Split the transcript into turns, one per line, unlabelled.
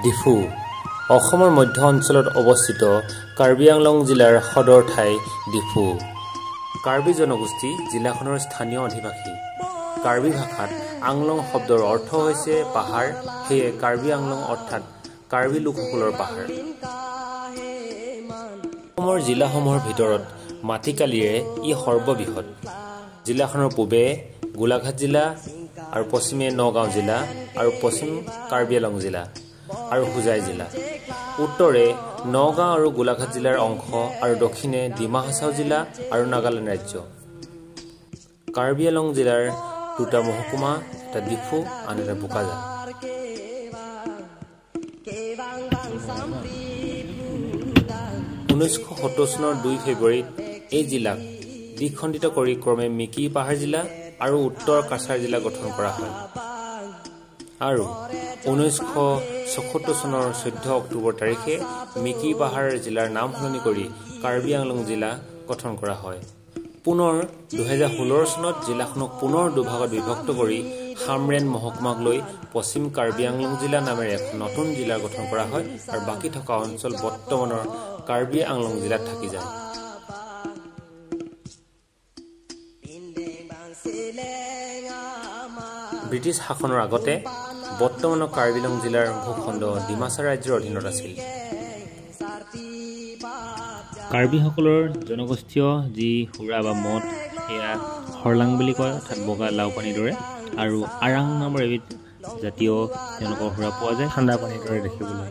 ডিফু অসমৰ মধ্য অঞ্চলত অৱস্থিত কাৰ্বি আংলং জিলাৰ সদৰ ঠাই ডিফু। কাৰ্বি জনগোষ্ঠী জিলাখনৰ স্থানীয় অধিবাসী। কাৰ্বি ভাষাত আংলং শব্দৰ অৰ্থ হৈছে পাহাৰ, সেয়ে কাৰ্বি আংলং অৰ্থাৎ কাৰ্বি লোকসকলৰ পাহাৰ। অসমৰ জিলাসমূহৰ ভিতৰত মাটিকালিৰে ই সৰ্ববৃহৎ। জিলাখনৰ পূবে গোলাঘাট জিলা আৰু পশ্চিমে নগাঁও জিলা আৰু পশ্চিম কাৰ্বি আংলং জিলা আৰু হোজাই জিলা। উত্তৰে নগাঁও আৰু গোলাঘাট জিলাৰ অংশ আৰু দক্ষিণে ডিমা হাছাও জিলা আৰু নাগালেণ্ড ৰাজ্য। কাৰ্বি আংলং জিলাৰ দুটা মহকুমা, এটা ডিফু আন এটা বোকাজান। 1970 চনৰ 2 ফেব্ৰুৱাৰীত এই জিলাক দ্বিখণ্ডিত কৰি ক্ৰমে মিকি পাহাৰ জিলা আৰু উত্তৰ কাছাৰ জিলা গঠন কৰা হয় আৰু 1974 চনৰ 14 অক্টোবৰ তাৰিখে মিকি পাহাৰ জিলাৰ নাম সলনি কৰি কাৰ্বি আংলং জিলা গঠন কৰা হয়। পুনৰ 2016 চনত জিলাখনক পুনৰ দুভাগত বিভক্ত কৰি হামৰেন মহকুমাক লৈ পশ্চিম কাৰ্বি আংলং জিলা নামেৰে এখন নতুন জিলা গঠন কৰা হয় আৰু বাকী থকা অঞ্চল বৰ্তমানৰ কাৰ্বি আংলং জিলাত থাকি যায়। ব্ৰিটিছ শাসনৰ আগতে বৰ্তমানৰ কাৰ্বি আংলং জিলাৰ ভূখণ্ড ডিমাছা ৰাজ্যৰ অধীনত আছিল। কাৰ্বিসকলৰ জনগোষ্ঠীয় যি সুৰা বা মদ সেয়া হৰলাং বুলি কয়, অৰ্থাৎ বগা লাও পানীৰ দৰে, আৰু আৰাং নামৰ এবিধ জাতীয় তেওঁলোকৰ সুৰা পোৱা যায়, ঠাণ্ডা পানীৰ দৰে দেখিবলৈ।